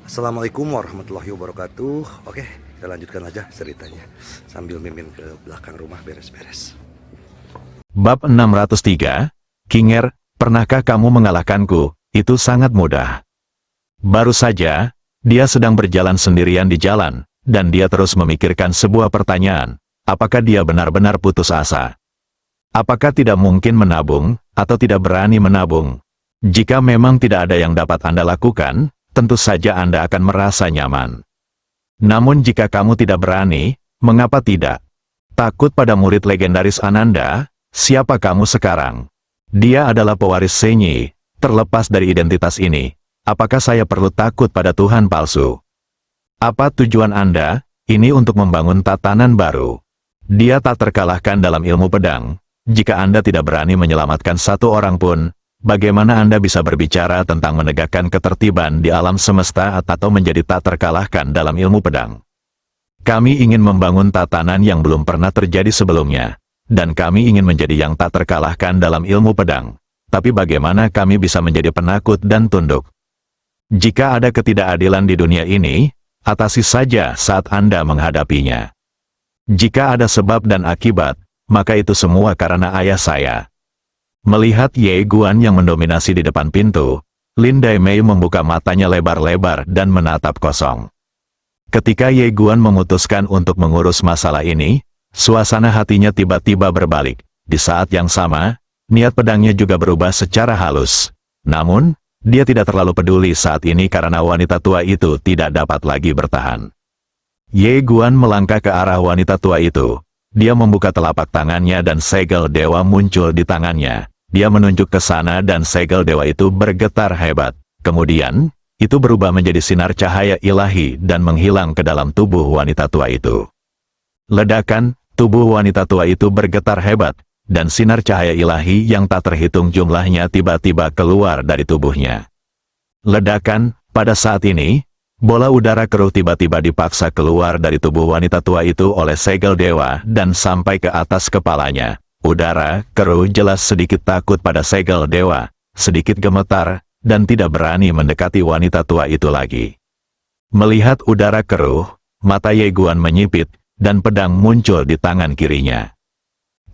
Assalamualaikum warahmatullahi wabarakatuh. Oke, kita lanjutkan aja ceritanya sambil mimin ke belakang rumah beres-beres. Bab 603, Kinger, pernahkah kamu mengalahkanku? Itu sangat mudah. Baru saja, dia sedang berjalan sendirian di jalan, dan dia terus memikirkan sebuah pertanyaan. Apakah dia benar-benar putus asa? Apakah tidak mungkin menabung, atau tidak berani menabung? Jika memang tidak ada yang dapat Anda lakukan, tentu saja Anda akan merasa nyaman. Namun jika kamu tidak berani, mengapa tidak? Takut pada murid legendaris Ananda? Siapa kamu sekarang? Dia adalah pewaris Senyi. Terlepas dari identitas ini, apakah saya perlu takut pada Tuhan palsu? Apa tujuan Anda? Ini untuk membangun tatanan baru. Dia tak terkalahkan dalam ilmu pedang. Jika Anda tidak berani menyelamatkan satu orang pun, bagaimana Anda bisa berbicara tentang menegakkan ketertiban di alam semesta atau menjadi tak terkalahkan dalam ilmu pedang? Kami ingin membangun tatanan yang belum pernah terjadi sebelumnya, dan kami ingin menjadi yang tak terkalahkan dalam ilmu pedang. Tapi bagaimana kami bisa menjadi penakut dan tunduk? Jika ada ketidakadilan di dunia ini, atasi saja saat Anda menghadapinya. Jika ada sebab dan akibat, maka itu semua karena ayah saya. Melihat Ye Guan yang mendominasi di depan pintu, Lin Daimei membuka matanya lebar-lebar dan menatap kosong. Ketika Ye Guan memutuskan untuk mengurus masalah ini, suasana hatinya tiba-tiba berbalik. Di saat yang sama, niat pedangnya juga berubah secara halus. Namun, dia tidak terlalu peduli saat ini karena wanita tua itu tidak dapat lagi bertahan. Ye Guan melangkah ke arah wanita tua itu. Dia membuka telapak tangannya dan segel dewa muncul di tangannya. Dia menunjuk ke sana dan segel dewa itu bergetar hebat. Kemudian, itu berubah menjadi sinar cahaya ilahi dan menghilang ke dalam tubuh wanita tua itu. Ledakan, tubuh wanita tua itu bergetar hebat, dan sinar cahaya ilahi yang tak terhitung jumlahnya tiba-tiba keluar dari tubuhnya. Ledakan, pada saat ini, bola udara keruh tiba-tiba dipaksa keluar dari tubuh wanita tua itu oleh segel dewa dan sampai ke atas kepalanya. Udara keruh jelas sedikit takut pada segel dewa, sedikit gemetar, dan tidak berani mendekati wanita tua itu lagi. Melihat udara keruh, mata Ye Guan menyipit, dan pedang muncul di tangan kirinya.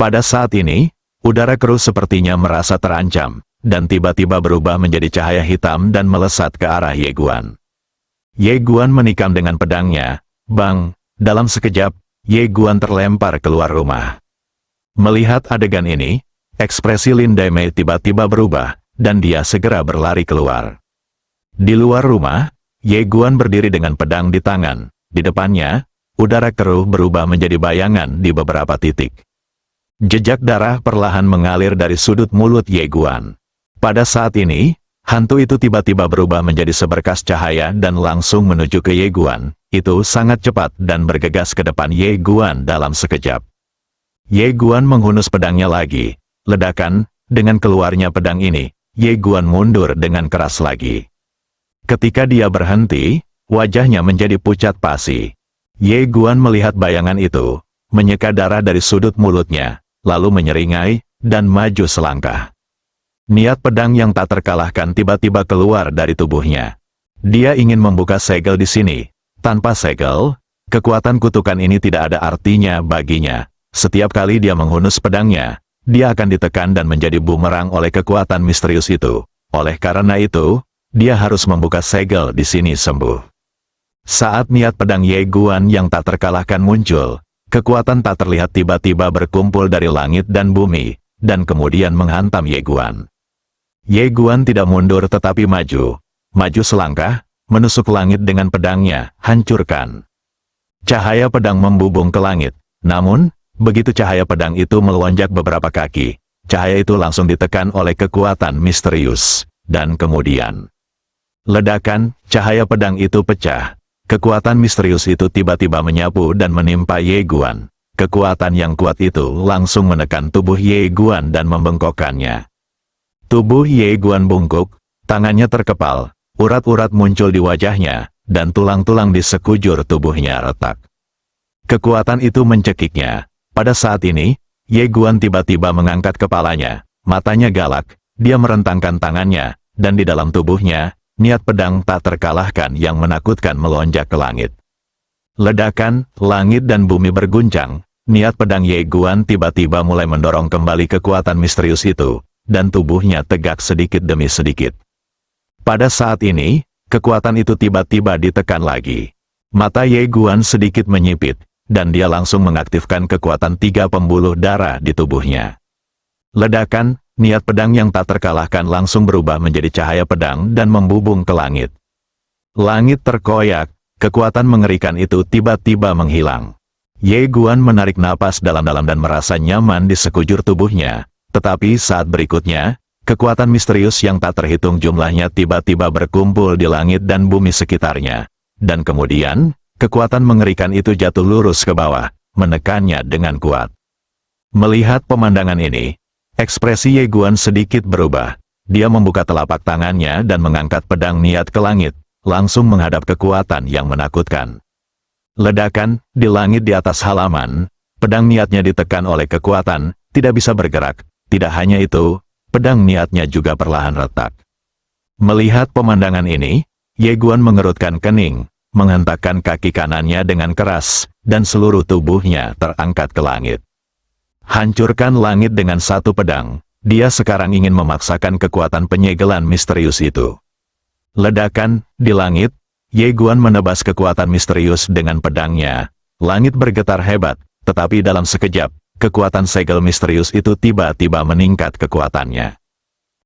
Pada saat ini, udara keruh sepertinya merasa terancam, dan tiba-tiba berubah menjadi cahaya hitam dan melesat ke arah Ye Guan. Ye Guan menikam dengan pedangnya. Bang! Dalam sekejap, Ye Guan terlempar keluar rumah. Melihat adegan ini, ekspresi Lin Daimei tiba-tiba berubah, dan dia segera berlari keluar. Di luar rumah, Ye Guan berdiri dengan pedang di tangan. Di depannya, udara keruh berubah menjadi bayangan di beberapa titik. Jejak darah perlahan mengalir dari sudut mulut Ye Guan. Pada saat ini, hantu itu tiba-tiba berubah menjadi seberkas cahaya dan langsung menuju ke Ye Guan. Itu sangat cepat dan bergegas ke depan Ye Guan dalam sekejap. Ye Guan menghunus pedangnya lagi. Ledakan, dengan keluarnya pedang ini, Ye Guan mundur dengan keras lagi. Ketika dia berhenti, wajahnya menjadi pucat pasi. Ye Guan melihat bayangan itu, menyeka darah dari sudut mulutnya, lalu menyeringai, dan maju selangkah. Niat pedang yang tak terkalahkan tiba-tiba keluar dari tubuhnya. Dia ingin membuka segel di sini. Tanpa segel, kekuatan kutukan ini tidak ada artinya baginya. Setiap kali dia menghunus pedangnya, dia akan ditekan dan menjadi bumerang oleh kekuatan misterius itu. Oleh karena itu, dia harus membuka segel di sini sembuh. Saat niat pedang Ye Guan yang tak terkalahkan muncul, kekuatan tak terlihat tiba-tiba berkumpul dari langit dan bumi, dan kemudian menghantam Ye Guan. Ye Guan tidak mundur tetapi maju. Maju selangkah, menusuk langit dengan pedangnya, hancurkan. Cahaya pedang membubung ke langit. Namun, begitu cahaya pedang itu melonjak beberapa kaki, cahaya itu langsung ditekan oleh kekuatan misterius. Dan kemudian, ledakan, cahaya pedang itu pecah. Kekuatan misterius itu tiba-tiba menyapu dan menimpa Ye Guan. Kekuatan yang kuat itu langsung menekan tubuh Ye Guan dan membengkokkannya. Tubuh Ye Guan bungkuk, tangannya terkepal, urat-urat muncul di wajahnya, dan tulang-tulang di sekujur tubuhnya retak. Kekuatan itu mencekiknya. Pada saat ini, Ye Guan tiba-tiba mengangkat kepalanya, matanya galak, dia merentangkan tangannya, dan di dalam tubuhnya, niat pedang tak terkalahkan yang menakutkan melonjak ke langit. Ledakan, langit dan bumi berguncang, niat pedang Ye Guan tiba-tiba mulai mendorong kembali kekuatan misterius itu, dan tubuhnya tegak sedikit demi sedikit. Pada saat ini, kekuatan itu tiba-tiba ditekan lagi. Mata Ye Guan sedikit menyipit, dan dia langsung mengaktifkan kekuatan 3 pembuluh darah di tubuhnya. Ledakan, niat pedang yang tak terkalahkan langsung berubah menjadi cahaya pedang dan membubung ke langit. Langit terkoyak, kekuatan mengerikan itu tiba-tiba menghilang. Ye Guan menarik napas dalam-dalam dan merasa nyaman di sekujur tubuhnya, tetapi saat berikutnya, kekuatan misterius yang tak terhitung jumlahnya tiba-tiba berkumpul di langit dan bumi sekitarnya. Dan kemudian, kekuatan mengerikan itu jatuh lurus ke bawah, menekannya dengan kuat. Melihat pemandangan ini, ekspresi Ye Guan sedikit berubah. Dia membuka telapak tangannya dan mengangkat pedang niat ke langit, langsung menghadap kekuatan yang menakutkan. Ledakan, di langit di atas halaman, pedang niatnya ditekan oleh kekuatan, tidak bisa bergerak. Tidak hanya itu, pedang niatnya juga perlahan retak. Melihat pemandangan ini, Ye Guan mengerutkan kening, menghentakkan kaki kanannya dengan keras, dan seluruh tubuhnya terangkat ke langit. Hancurkan langit dengan satu pedang, dia sekarang ingin memaksakan kekuatan penyegelan misterius itu. Ledakan, di langit, Ye Guan menebas kekuatan misterius dengan pedangnya. Langit bergetar hebat, tetapi dalam sekejap, kekuatan segel misterius itu tiba-tiba meningkat kekuatannya.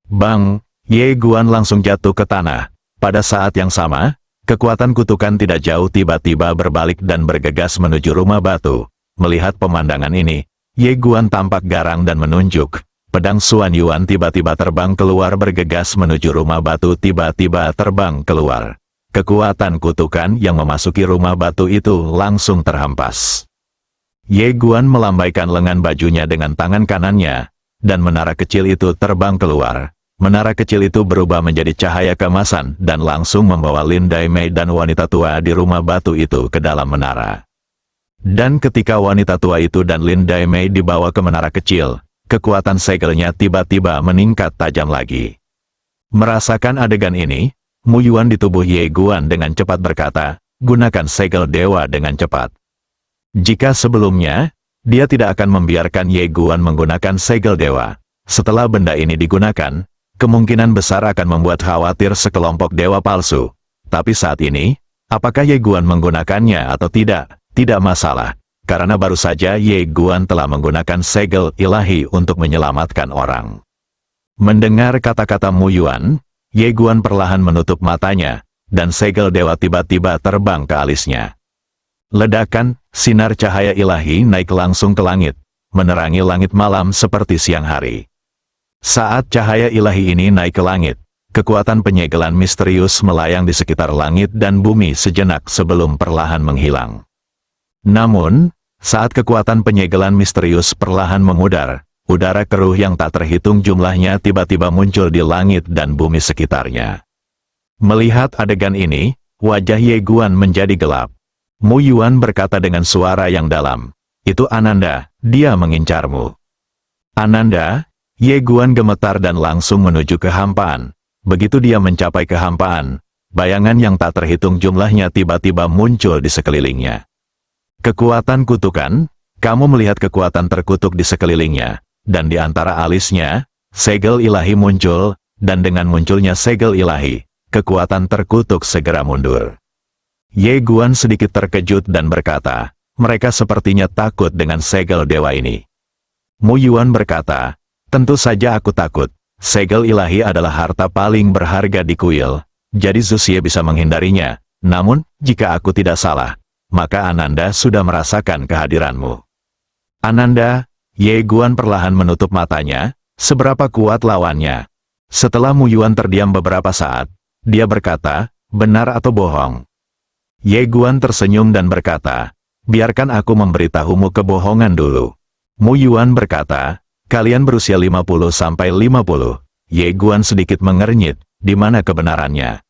Bang! Ye Guan langsung jatuh ke tanah. Pada saat yang sama, kekuatan kutukan tidak jauh tiba-tiba berbalik dan bergegas menuju rumah batu. Melihat pemandangan ini, Ye Guan tampak garang dan menunjuk. Pedang Xuan Yuan tiba-tiba terbang keluar bergegas menuju rumah batu tiba-tiba terbang keluar. Kekuatan kutukan yang memasuki rumah batu itu langsung terhempas. Ye Guan melambaikan lengan bajunya dengan tangan kanannya, dan menara kecil itu terbang keluar. Menara kecil itu berubah menjadi cahaya keemasan dan langsung membawa Lin Daimei dan wanita tua di rumah batu itu ke dalam menara. Dan ketika wanita tua itu dan Lin Daimei dibawa ke menara kecil, kekuatan segelnya tiba-tiba meningkat tajam lagi. Merasakan adegan ini, Mu Yuan di tubuh Ye Guan dengan cepat berkata, gunakan segel dewa dengan cepat. Jika sebelumnya, dia tidak akan membiarkan Ye Guan menggunakan segel dewa. Setelah benda ini digunakan, kemungkinan besar akan membuat khawatir sekelompok dewa palsu. Tapi saat ini, apakah Ye Guan menggunakannya atau tidak, tidak masalah. Karena baru saja Ye Guan telah menggunakan segel ilahi untuk menyelamatkan orang. Mendengar kata-kata Mu Yuan, Ye Guan perlahan menutup matanya, dan segel dewa tiba-tiba terbang ke alisnya. Ledakan, sinar cahaya ilahi naik langsung ke langit, menerangi langit malam seperti siang hari. Saat cahaya ilahi ini naik ke langit, kekuatan penyegelan misterius melayang di sekitar langit dan bumi sejenak sebelum perlahan menghilang. Namun, saat kekuatan penyegelan misterius perlahan memudar, udara keruh yang tak terhitung jumlahnya tiba-tiba muncul di langit dan bumi sekitarnya. Melihat adegan ini, wajah Ye Guan menjadi gelap. Mu Yuan berkata dengan suara yang dalam, "Itu Ananda, dia mengincarmu." Ananda, Ye Guan gemetar dan langsung menuju kehampaan. Begitu dia mencapai kehampaan, bayangan yang tak terhitung jumlahnya tiba-tiba muncul di sekelilingnya. Kekuatan kutukan, kamu melihat kekuatan terkutuk di sekelilingnya, dan di antara alisnya, segel ilahi muncul, dan dengan munculnya segel ilahi, kekuatan terkutuk segera mundur. Ye Guan sedikit terkejut dan berkata, mereka sepertinya takut dengan segel dewa ini. Mu Yuan berkata, tentu saja aku takut, segel ilahi adalah harta paling berharga di kuil, jadi Zuxie bisa menghindarinya, namun, jika aku tidak salah, maka Ananda sudah merasakan kehadiranmu. Ananda, Ye Guan perlahan menutup matanya, seberapa kuat lawannya. Setelah Mu Yuan terdiam beberapa saat, dia berkata, benar atau bohong? Ye Guan tersenyum dan berkata, biarkan aku memberitahumu kebohongan dulu. Mu Yuan berkata, kalian berusia 50-50. Ye Guan sedikit mengernyit, di mana kebenarannya?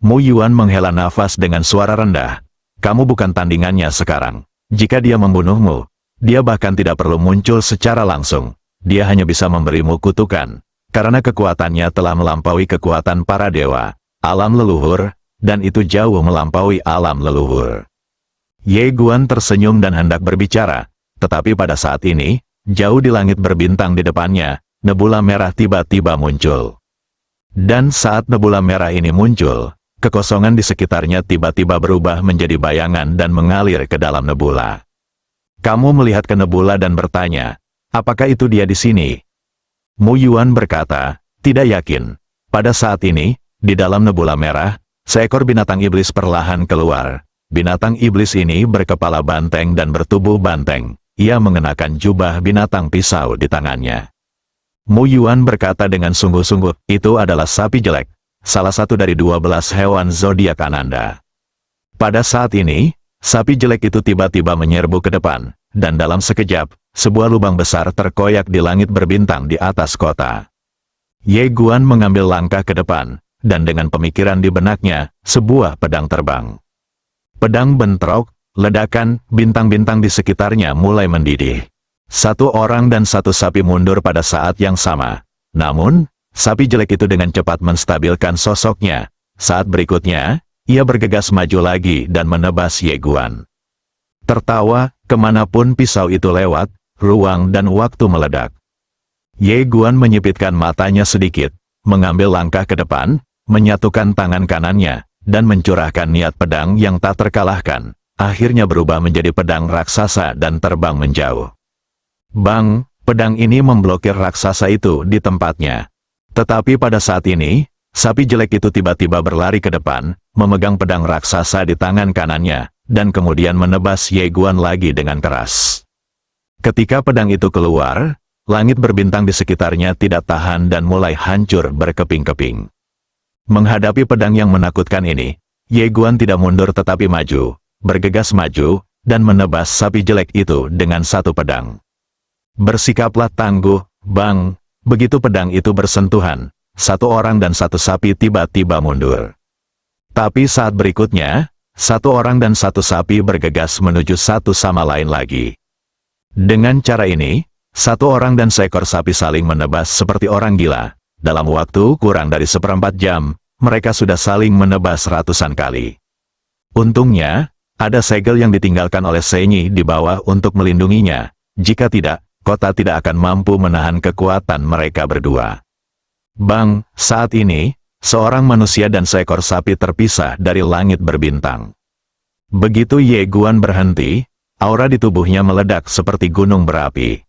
Mu Yuan menghela nafas dengan suara rendah. Kamu bukan tandingannya sekarang. Jika dia membunuhmu, dia bahkan tidak perlu muncul secara langsung. Dia hanya bisa memberimu kutukan. Karena kekuatannya telah melampaui kekuatan para dewa. alam leluhur, dan itu jauh melampaui alam leluhur. Ye Guan tersenyum dan hendak berbicara, tetapi pada saat ini, jauh di langit berbintang di depannya, nebula merah tiba-tiba muncul. Dan saat nebula merah ini muncul, kekosongan di sekitarnya tiba-tiba berubah menjadi bayangan dan mengalir ke dalam nebula. Kamu melihat ke nebula dan bertanya, apakah itu dia di sini? Mu Yuan berkata, tidak yakin. Pada saat ini, di dalam nebula merah, seekor binatang iblis perlahan keluar. Binatang iblis ini berkepala banteng dan bertubuh banteng. Ia mengenakan jubah binatang pisau di tangannya. Mu Yuan berkata dengan sungguh-sungguh, itu adalah sapi jelek, salah satu dari 12 hewan zodiak Ananda. Pada saat ini, sapi jelek itu tiba-tiba menyerbu ke depan, dan dalam sekejap, sebuah lubang besar terkoyak di langit berbintang di atas kota. Ye Guan mengambil langkah ke depan, dan dengan pemikiran di benaknya, sebuah pedang terbang. Pedang bentrok, ledakan, bintang-bintang di sekitarnya mulai mendidih. Satu orang dan satu sapi mundur pada saat yang sama. Namun, sapi jelek itu dengan cepat menstabilkan sosoknya. Saat berikutnya, ia bergegas maju lagi dan menebas Ye Guan. Tertawa, kemanapun pisau itu lewat, ruang dan waktu meledak. Ye Guan menyipitkan matanya sedikit, mengambil langkah ke depan, menyatukan tangan kanannya, dan mencurahkan niat pedang yang tak terkalahkan. Akhirnya berubah menjadi pedang raksasa dan terbang menjauh. Bang, pedang ini memblokir raksasa itu di tempatnya. Tetapi pada saat ini, sapi jelek itu tiba-tiba berlari ke depan, memegang pedang raksasa di tangan kanannya, dan kemudian menebas Ye Guan lagi dengan keras. Ketika pedang itu keluar, langit berbintang di sekitarnya tidak tahan dan mulai hancur berkeping-keping. Menghadapi pedang yang menakutkan ini, Ye Guan tidak mundur tetapi maju, bergegas maju, dan menebas sapi jelek itu dengan satu pedang. Bersikaplah tangguh, Bang. Begitu pedang itu bersentuhan, satu orang dan satu sapi tiba-tiba mundur. Tapi saat berikutnya, satu orang dan satu sapi bergegas menuju satu sama lain lagi. Dengan cara ini, satu orang dan seekor sapi saling menebas seperti orang gila. Dalam waktu kurang dari 1/4 jam, mereka sudah saling menebas ratusan kali. Untungnya, ada segel yang ditinggalkan oleh Senyi di bawah untuk melindunginya. Jika tidak, kota tidak akan mampu menahan kekuatan mereka berdua. Bang, saat ini, seorang manusia dan seekor sapi terpisah dari langit berbintang. Begitu Ye Guan berhenti, aura di tubuhnya meledak seperti gunung berapi.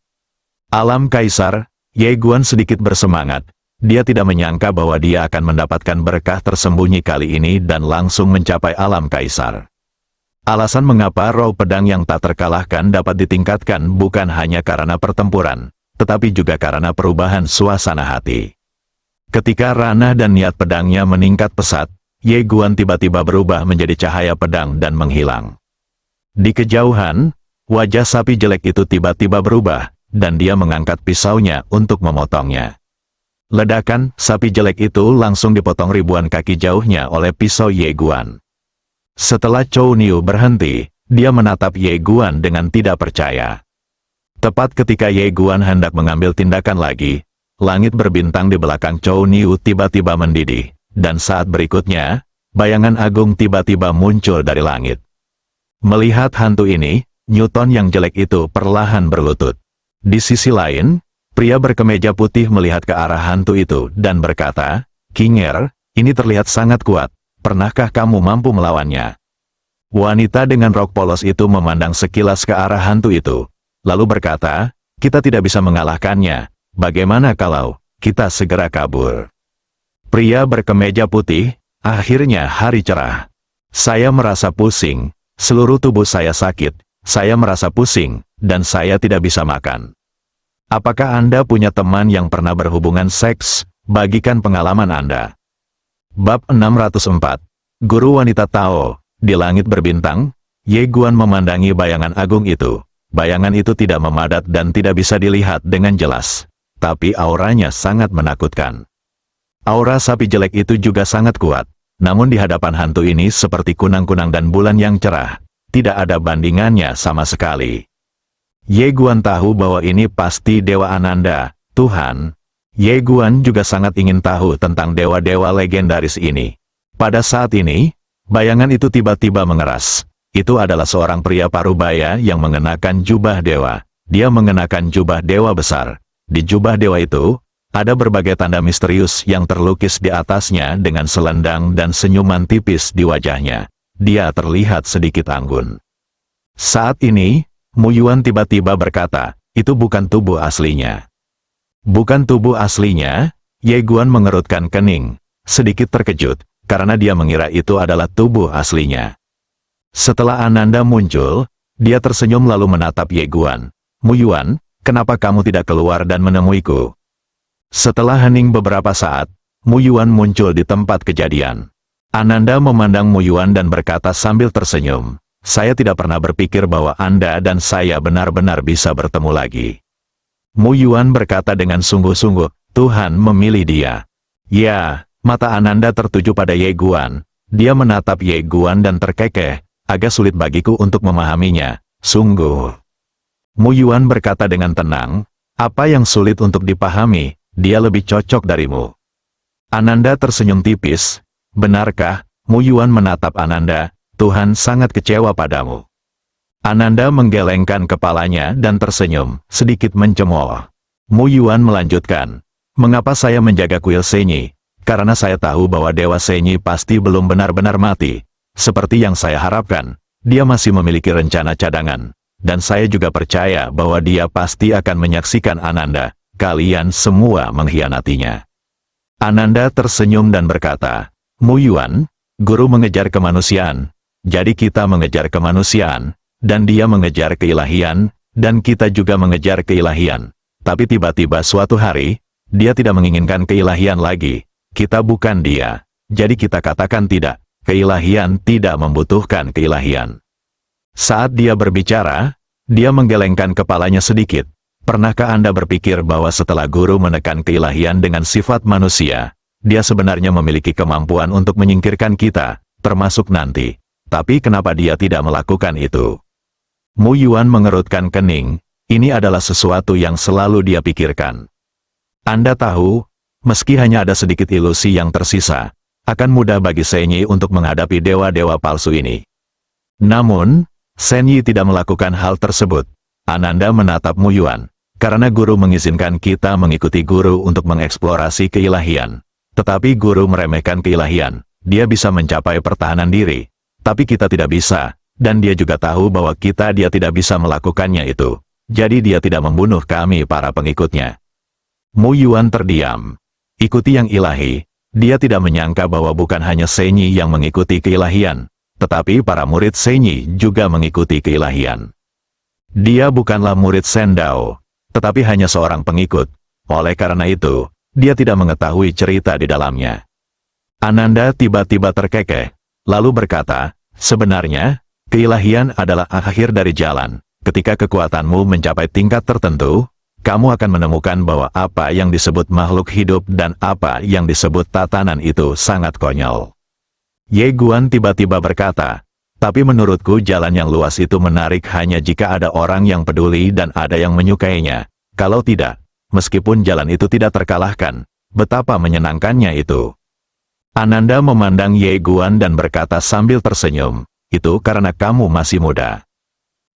Alam Kaisar, Ye Guan sedikit bersemangat. Dia tidak menyangka bahwa dia akan mendapatkan berkah tersembunyi kali ini dan langsung mencapai alam Kaisar. Alasan mengapa roh pedang yang tak terkalahkan dapat ditingkatkan bukan hanya karena pertempuran, tetapi juga karena perubahan suasana hati. Ketika ranah dan niat pedangnya meningkat pesat, Ye Guan tiba-tiba berubah menjadi cahaya pedang dan menghilang. Di kejauhan, wajah sapi jelek itu tiba-tiba berubah, dan dia mengangkat pisaunya untuk memotongnya. Ledakan, sapi jelek itu langsung dipotong ribuan kaki jauhnya oleh pisau Ye Guan. Setelah Chou Niu berhenti, dia menatap Ye Guan dengan tidak percaya. Tepat ketika Ye Guan hendak mengambil tindakan lagi, langit berbintang di belakang Chou Niu tiba-tiba mendidih, dan saat berikutnya, bayangan agung tiba-tiba muncul dari langit. Melihat hantu ini, Newton yang jelek itu perlahan berlutut. Di sisi lain, pria berkemeja putih melihat ke arah hantu itu dan berkata, Kinger, ini terlihat sangat kuat. Pernahkah kamu mampu melawannya? Wanita dengan rok polos itu memandang sekilas ke arah hantu itu, lalu berkata, kita tidak bisa mengalahkannya. Bagaimana kalau kita segera kabur? Pria berkemeja putih, akhirnya hari cerah. Saya merasa pusing, seluruh tubuh saya sakit, saya merasa pusing, dan saya tidak bisa makan. Apakah Anda punya teman yang pernah berhubungan seks? Bagikan pengalaman Anda. Bab 604. Guru Wanita Tao. Di langit berbintang, Ye Guan memandangi bayangan agung itu. Bayangan itu tidak memadat dan tidak bisa dilihat dengan jelas. Tapi auranya sangat menakutkan. Aura sapi jelek itu juga sangat kuat. Namun di hadapan hantu ini seperti kunang-kunang dan bulan yang cerah. Tidak ada bandingannya sama sekali. Ye Guan tahu bahwa ini pasti Dewa Ananda, Tuhan. Ye Guan juga sangat ingin tahu tentang dewa-dewa legendaris ini. Pada saat ini, bayangan itu tiba-tiba mengeras. Itu adalah seorang pria parubaya yang mengenakan jubah dewa. Dia mengenakan jubah dewa besar. Di jubah dewa itu, ada berbagai tanda misterius yang terlukis di atasnya dengan selendang dan senyuman tipis di wajahnya. Dia terlihat sedikit anggun. Saat ini, Mu Yuan tiba-tiba berkata, itu bukan tubuh aslinya. Bukan tubuh aslinya? Ye Guan mengerutkan kening, sedikit terkejut, karena dia mengira itu adalah tubuh aslinya. Setelah Ananda muncul, dia tersenyum lalu menatap Ye Guan. Mu Yuan, kenapa kamu tidak keluar dan menemuiku? Setelah hening beberapa saat, Mu Yuan muncul di tempat kejadian. Ananda memandang Mu Yuan dan berkata sambil tersenyum, saya tidak pernah berpikir bahwa Anda dan saya benar-benar bisa bertemu lagi. Mu Yuan berkata dengan sungguh-sungguh, Tuhan memilih dia. Ya, mata Ananda tertuju pada Ye Guan. Dia menatap Ye Guan dan terkekeh, agak sulit bagiku untuk memahaminya, sungguh. Mu Yuan berkata dengan tenang, apa yang sulit untuk dipahami, dia lebih cocok darimu. Ananda tersenyum tipis, benarkah? Mu Yuan menatap Ananda, Tuhan sangat kecewa padamu. Ananda menggelengkan kepalanya dan tersenyum, sedikit mencemooh. Mu Yuan melanjutkan, mengapa saya menjaga kuil Senyi? Karena saya tahu bahwa Dewa Senyi pasti belum benar-benar mati. Seperti yang saya harapkan, dia masih memiliki rencana cadangan. Dan saya juga percaya bahwa dia pasti akan menyaksikan Ananda. Kalian semua mengkhianatinya. Ananda tersenyum dan berkata, Mu Yuan, guru mengejar kemanusiaan. Jadi kita mengejar kemanusiaan, dan dia mengejar keilahian, dan kita juga mengejar keilahian. Tapi tiba-tiba suatu hari, dia tidak menginginkan keilahian lagi. Kita bukan dia. Jadi kita katakan tidak. Keilahian tidak membutuhkan keilahian. Saat dia berbicara, dia menggelengkan kepalanya sedikit. Pernahkah Anda berpikir bahwa setelah guru menekan keilahian dengan sifat manusia, dia sebenarnya memiliki kemampuan untuk menyingkirkan kita, termasuk nanti. Tapi kenapa dia tidak melakukan itu? Mu Yuan mengerutkan kening, ini adalah sesuatu yang selalu dia pikirkan. Anda tahu, meski hanya ada sedikit ilusi yang tersisa, akan mudah bagi Senyi untuk menghadapi dewa-dewa palsu ini. Namun, Senyi tidak melakukan hal tersebut. Ananda menatap Mu Yuan, karena guru mengizinkan kita mengikuti guru untuk mengeksplorasi keilahian. Tetapi guru meremehkan keilahian, dia bisa mencapai pertahanan diri. Tapi kita tidak bisa, dan dia juga tahu bahwa dia tidak bisa melakukannya itu. Jadi dia tidak membunuh kami para pengikutnya. Mu Yuan terdiam. Ikuti yang ilahi. Dia tidak menyangka bahwa bukan hanya Senyi yang mengikuti keilahian, tetapi para murid Senyi juga mengikuti keilahian. Dia bukanlah murid Sendao, tetapi hanya seorang pengikut. Oleh karena itu, dia tidak mengetahui cerita di dalamnya. Ananda tiba-tiba terkekeh, lalu berkata, sebenarnya, keilahian adalah akhir dari jalan. Ketika kekuatanmu mencapai tingkat tertentu, kamu akan menemukan bahwa apa yang disebut makhluk hidup dan apa yang disebut tatanan itu sangat konyol. Ye Guan tiba-tiba berkata, tapi menurutku jalan yang luas itu menarik hanya jika ada orang yang peduli dan ada yang menyukainya. Kalau tidak, meskipun jalan itu tidak terkalahkan, betapa menyenangkannya itu. Ananda memandang Ye Guan dan berkata sambil tersenyum, itu karena kamu masih muda.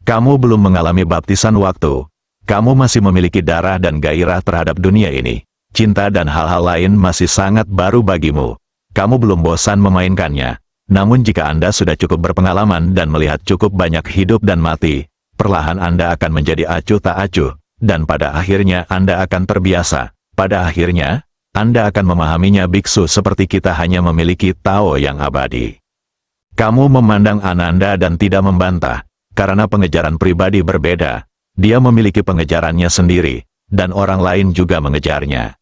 Kamu belum mengalami baptisan waktu. Kamu masih memiliki darah dan gairah terhadap dunia ini. Cinta dan hal-hal lain masih sangat baru bagimu. Kamu belum bosan memainkannya. Namun jika Anda sudah cukup berpengalaman dan melihat cukup banyak hidup dan mati, perlahan Anda akan menjadi acuh tak acuh, dan pada akhirnya Anda akan terbiasa. Pada akhirnya, Anda akan memahaminya biksu seperti kita hanya memiliki Tao yang abadi. Kamu memandang Ananda dan tidak membantah, karena pengejaran pribadi berbeda. Dia memiliki pengejarannya sendiri, dan orang lain juga mengejarnya.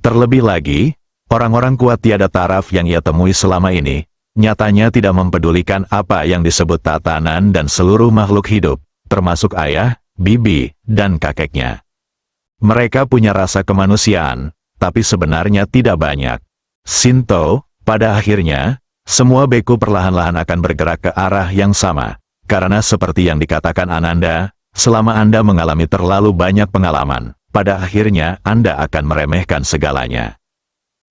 Terlebih lagi, orang-orang kuat tiada taraf yang ia temui selama ini, nyatanya tidak mempedulikan apa yang disebut tatanan dan seluruh makhluk hidup, termasuk ayah, bibi, dan kakeknya. Mereka punya rasa kemanusiaan, tapi sebenarnya tidak banyak. Shinto, pada akhirnya, semua beku perlahan-lahan akan bergerak ke arah yang sama, karena seperti yang dikatakan Ananda, selama Anda mengalami terlalu banyak pengalaman, pada akhirnya Anda akan meremehkan segalanya.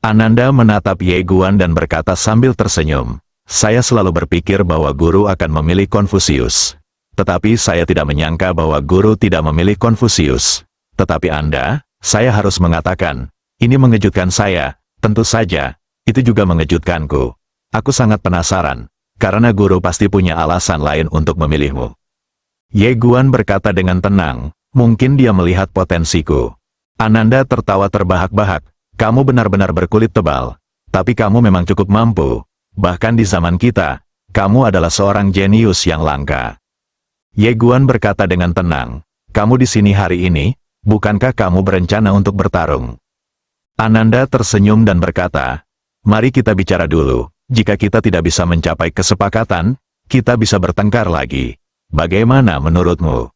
Ananda menatap Ye Guan dan berkata sambil tersenyum, saya selalu berpikir bahwa guru akan memilih Konfusius. Tetapi saya tidak menyangka bahwa guru tidak memilih Konfusius. Tetapi Anda, saya harus mengatakan, ini mengejutkan saya, tentu saja, itu juga mengejutkanku. Aku sangat penasaran, karena guru pasti punya alasan lain untuk memilihmu. Ye Guan berkata dengan tenang, mungkin dia melihat potensiku. Ananda tertawa terbahak-bahak, kamu benar-benar berkulit tebal, tapi kamu memang cukup mampu. Bahkan di zaman kita, kamu adalah seorang jenius yang langka. Ye Guan berkata dengan tenang, kamu di sini hari ini, bukankah kamu berencana untuk bertarung? Ananda tersenyum dan berkata, mari kita bicara dulu, jika kita tidak bisa mencapai kesepakatan, kita bisa bertengkar lagi. Bagaimana menurutmu?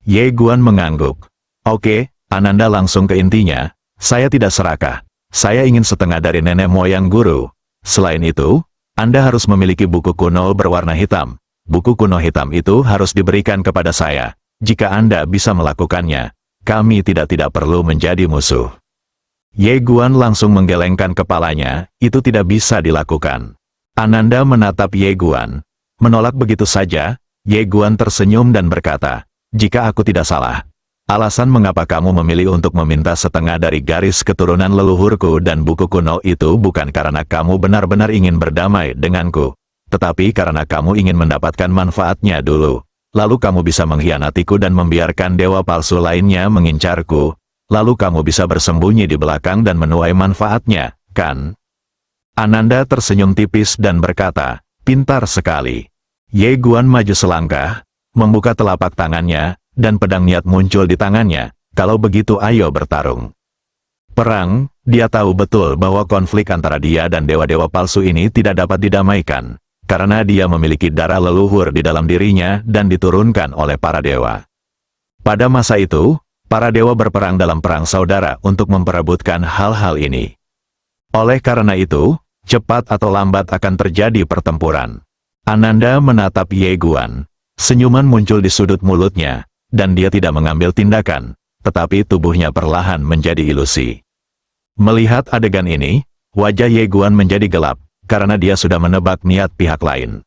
Ye Guan mengangguk. Oke, Ananda langsung ke intinya, saya tidak serakah. Saya ingin setengah dari nenek moyang guru. Selain itu, Anda harus memiliki buku kuno berwarna hitam. Buku kuno hitam itu harus diberikan kepada saya. Jika Anda bisa melakukannya, kami tidak perlu menjadi musuh. Ye Guan langsung menggelengkan kepalanya, itu tidak bisa dilakukan. Ananda menatap Ye Guan. Menolak begitu saja, Ye Guan tersenyum dan berkata, jika aku tidak salah, alasan mengapa kamu memilih untuk meminta setengah dari garis keturunan leluhurku dan buku kuno itu bukan karena kamu benar-benar ingin berdamai denganku, tetapi karena kamu ingin mendapatkan manfaatnya dulu. Lalu kamu bisa mengkhianatiku dan membiarkan dewa palsu lainnya mengincarku, lalu kamu bisa bersembunyi di belakang dan menuai manfaatnya, kan? Ananda tersenyum tipis dan berkata, pintar sekali. Ye Guan maju selangkah, membuka telapak tangannya, dan pedang niat muncul di tangannya. Kalau begitu ayo bertarung. Perang, dia tahu betul bahwa konflik antara dia dan dewa-dewa palsu ini tidak dapat didamaikan, karena dia memiliki darah leluhur di dalam dirinya dan diturunkan oleh para dewa. Pada masa itu, para dewa berperang dalam perang saudara untuk memperebutkan hal-hal ini. Oleh karena itu, cepat atau lambat akan terjadi pertempuran. Ananda menatap Ye Guan. Senyuman muncul di sudut mulutnya, dan dia tidak mengambil tindakan, tetapi tubuhnya perlahan menjadi ilusi. Melihat adegan ini, wajah Ye Guan menjadi gelap, karena dia sudah menebak niat pihak lain.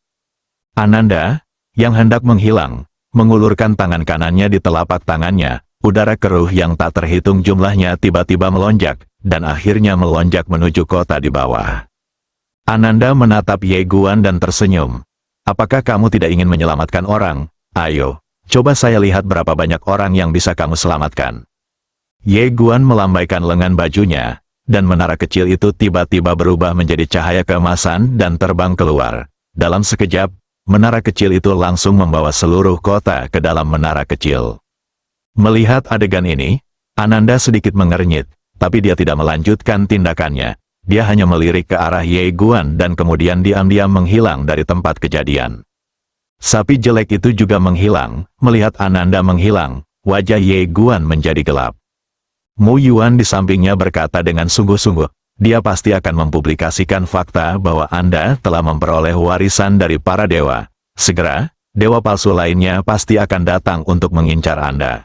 Ananda, yang hendak menghilang, mengulurkan tangan kanannya di telapak tangannya, udara keruh yang tak terhitung jumlahnya tiba-tiba melonjak, dan akhirnya melonjak menuju kota di bawah. Ananda menatap Ye Guan dan tersenyum. Apakah kamu tidak ingin menyelamatkan orang? Ayo. Coba saya lihat berapa banyak orang yang bisa kamu selamatkan. Ye Guan melambaikan lengan bajunya, dan menara kecil itu tiba-tiba berubah menjadi cahaya keemasan dan terbang keluar. Dalam sekejap, menara kecil itu langsung membawa seluruh kota ke dalam menara kecil. Melihat adegan ini, Ananda sedikit mengernyit, tapi dia tidak melanjutkan tindakannya. Dia hanya melirik ke arah Ye Guan dan kemudian diam-diam menghilang dari tempat kejadian. Sapi jelek itu juga menghilang. Melihat Ananda menghilang, wajah Ye Guan menjadi gelap. Mu Yuan di sampingnya berkata dengan sungguh-sungguh, dia pasti akan mempublikasikan fakta bahwa Anda telah memperoleh warisan dari para dewa. Segera, dewa palsu lainnya pasti akan datang untuk mengincar Anda.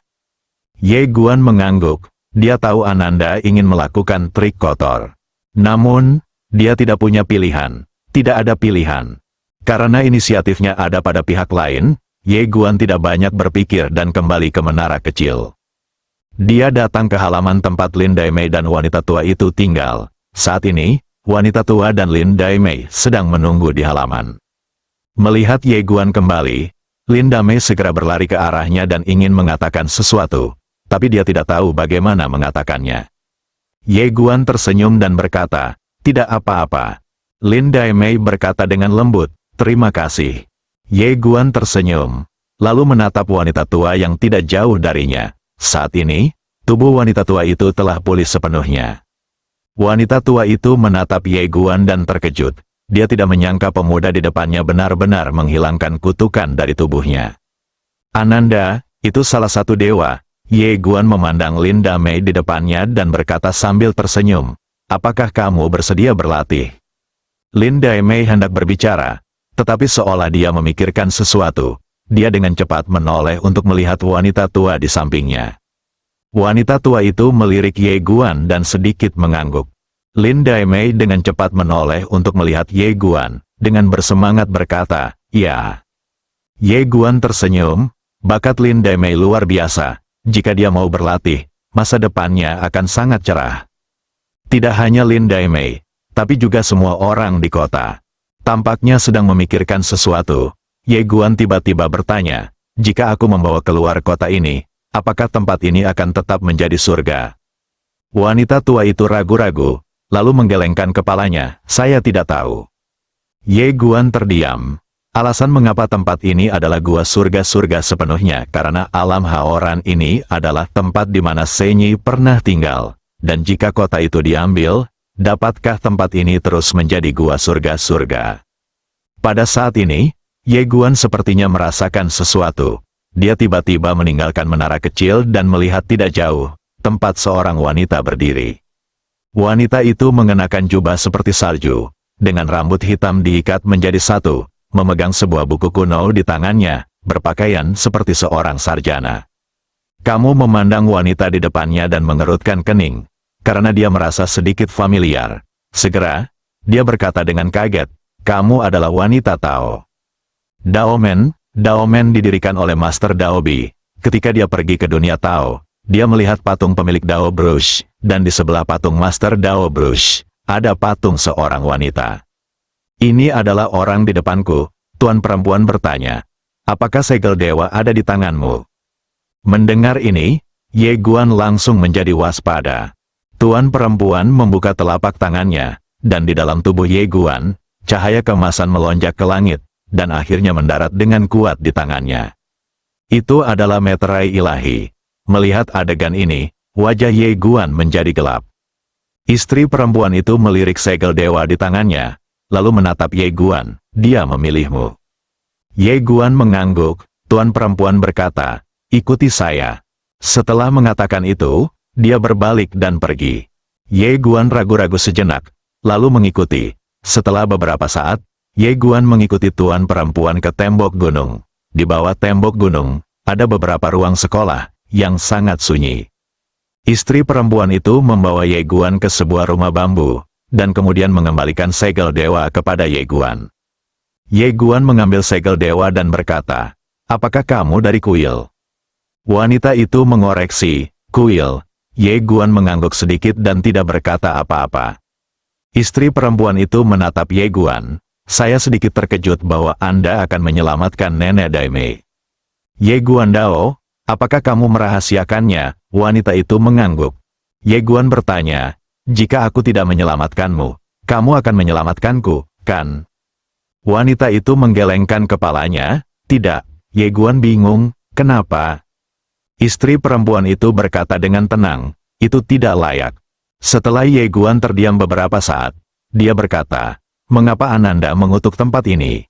Ye Guan mengangguk. Dia tahu Ananda ingin melakukan trik kotor. Namun, dia tidak punya pilihan. Tidak ada pilihan. Karena inisiatifnya ada pada pihak lain, Ye Guan tidak banyak berpikir dan kembali ke menara kecil. Dia datang ke halaman tempat Lin Daimei dan wanita tua itu tinggal. Saat ini, wanita tua dan Lin Daimei sedang menunggu di halaman. Melihat Ye Guan kembali, Lin Daimei segera berlari ke arahnya dan ingin mengatakan sesuatu, tapi dia tidak tahu bagaimana mengatakannya. Ye Guan tersenyum dan berkata, tidak apa-apa. Lin Daimei berkata dengan lembut, terima kasih. Ye Guan tersenyum, lalu menatap wanita tua yang tidak jauh darinya. Saat ini, tubuh wanita tua itu telah pulih sepenuhnya. Wanita tua itu menatap Ye Guan dan terkejut. Dia tidak menyangka pemuda di depannya benar-benar menghilangkan kutukan dari tubuhnya. Ananda, itu salah satu dewa. Ye Guan memandang Lin Daimei di depannya dan berkata sambil tersenyum, apakah kamu bersedia berlatih? Lin Daimei hendak berbicara, tetapi seolah dia memikirkan sesuatu, dia dengan cepat menoleh untuk melihat wanita tua di sampingnya. Wanita tua itu melirik Ye Guan dan sedikit mengangguk. Lin Daimei dengan cepat menoleh untuk melihat Ye Guan, dengan bersemangat berkata, "Ya." Ye Guan tersenyum, bakat Lin Daimei luar biasa. Jika dia mau berlatih, masa depannya akan sangat cerah. Tidak hanya Lin Daimei, tapi juga semua orang di kota. Tampaknya sedang memikirkan sesuatu. Ye Guan tiba-tiba bertanya, "Jika aku membawa keluar kota ini, apakah tempat ini akan tetap menjadi surga?" Wanita tua itu ragu-ragu, lalu menggelengkan kepalanya, "Saya tidak tahu." Ye Guan terdiam. Alasan mengapa tempat ini adalah gua surga-surga sepenuhnya karena alam Haoran ini adalah tempat di mana Senyi pernah tinggal. Dan jika kota itu diambil, dapatkah tempat ini terus menjadi gua surga-surga? Pada saat ini, Ye Guan sepertinya merasakan sesuatu. Dia tiba-tiba meninggalkan menara kecil dan melihat tidak jauh, tempat seorang wanita berdiri. Wanita itu mengenakan jubah seperti salju, dengan rambut hitam diikat menjadi satu, memegang sebuah buku kuno di tangannya, berpakaian seperti seorang sarjana. Kamu memandang wanita di depannya dan mengerutkan kening, karena dia merasa sedikit familiar. Segera, dia berkata dengan kaget, "Kamu adalah wanita Tao." Daomen didirikan oleh Master Daobi. Ketika dia pergi ke dunia Tao, dia melihat patung pemilik Dao Brush, dan di sebelah patung Master Dao Brush, ada patung seorang wanita. "Ini adalah orang di depanku," tuan perempuan bertanya. "Apakah segel dewa ada di tanganmu?" Mendengar ini, Ye Guan langsung menjadi waspada. Tuan perempuan membuka telapak tangannya, dan di dalam tubuh Ye Guan, cahaya keemasan melonjak ke langit, dan akhirnya mendarat dengan kuat di tangannya. Itu adalah meterai ilahi. Melihat adegan ini, wajah Ye Guan menjadi gelap. Istri perempuan itu melirik segel dewa di tangannya, lalu menatap Ye Guan, "Dia memilihmu." Ye Guan mengangguk, tuan perempuan berkata, "Ikuti saya." Setelah mengatakan itu, dia berbalik dan pergi. Ye Guan ragu-ragu sejenak, lalu mengikuti. Setelah beberapa saat, Ye Guan mengikuti tuan perempuan ke tembok gunung. Di bawah tembok gunung, ada beberapa ruang sekolah, yang sangat sunyi. Istri perempuan itu membawa Ye Guan ke sebuah rumah bambu, dan kemudian mengembalikan segel dewa kepada Ye Guan. Ye Guan mengambil segel dewa dan berkata, "Apakah kamu dari kuil?" Wanita itu mengoreksi, "Kuil." Ye Guan mengangguk sedikit dan tidak berkata apa-apa. Istri perempuan itu menatap Ye Guan, "Saya sedikit terkejut bahwa Anda akan menyelamatkan Nenek Daimei." "Ye Guan Dao, apakah kamu merahasiakannya?" Wanita itu mengangguk. Ye Guan bertanya, "Jika aku tidak menyelamatkanmu, kamu akan menyelamatkanku, kan?" Wanita itu menggelengkan kepalanya, "Tidak." Ye Guan bingung, "Kenapa?" Istri perempuan itu berkata dengan tenang, "Itu tidak layak." Setelah Ye Guan terdiam beberapa saat, dia berkata, "Mengapa Ananda mengutuk tempat ini?"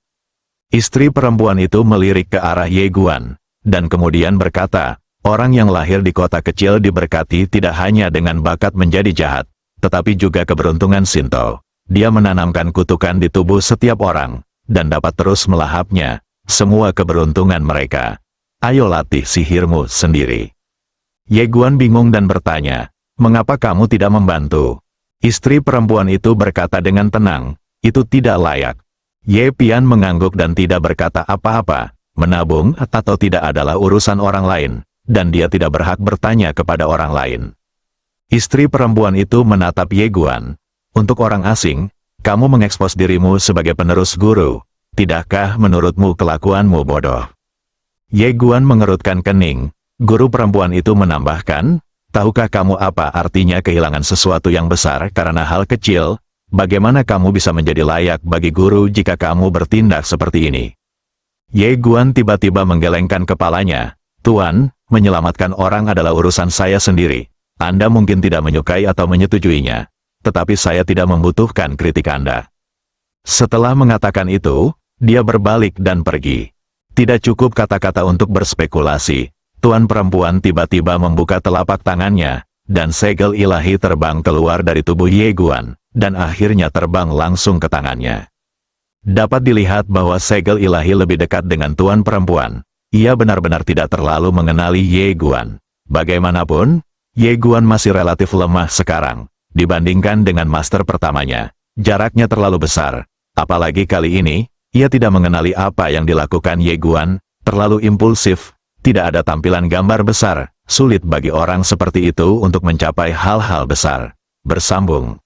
Istri perempuan itu melirik ke arah Ye Guan, dan kemudian berkata, "Orang yang lahir di kota kecil diberkati tidak hanya dengan bakat menjadi jahat, tetapi juga keberuntungan Shinto. Dia menanamkan kutukan di tubuh setiap orang, dan dapat terus melahapnya, semua keberuntungan mereka. Ayo latih sihirmu sendiri." Ye Guan bingung dan bertanya, "Mengapa kamu tidak membantu?" Istri perempuan itu berkata dengan tenang, "Itu tidak layak." Ye Pian mengangguk dan tidak berkata apa-apa. Menabung atau tidak adalah urusan orang lain, dan dia tidak berhak bertanya kepada orang lain. Istri perempuan itu menatap Ye Guan. "Untuk orang asing, kamu mengekspos dirimu sebagai penerus guru. Tidakkah menurutmu kelakuanmu bodoh?" Ye Guan mengerutkan kening. Guru perempuan itu menambahkan, "Tahukah kamu apa artinya kehilangan sesuatu yang besar karena hal kecil? Bagaimana kamu bisa menjadi layak bagi guru jika kamu bertindak seperti ini?" Ye Guan tiba-tiba menggelengkan kepalanya. "Tuan, menyelamatkan orang adalah urusan saya sendiri. Anda mungkin tidak menyukai atau menyetujuinya, tetapi saya tidak membutuhkan kritik Anda." Setelah mengatakan itu, dia berbalik dan pergi. Tidak cukup kata-kata untuk berspekulasi. Tuan perempuan tiba-tiba membuka telapak tangannya, dan segel ilahi terbang keluar dari tubuh Ye Guan, dan akhirnya terbang langsung ke tangannya. Dapat dilihat bahwa segel ilahi lebih dekat dengan tuan perempuan. Ia benar-benar tidak terlalu mengenali Ye Guan. Bagaimanapun, Ye Guan masih relatif lemah sekarang, Dibandingkan dengan master pertamanya, jaraknya terlalu besar. Apalagi kali ini, ia tidak mengenali apa yang dilakukan Ye Guan, terlalu impulsif, tidak ada tampilan gambar besar, sulit bagi orang seperti itu untuk mencapai hal-hal besar. Bersambung.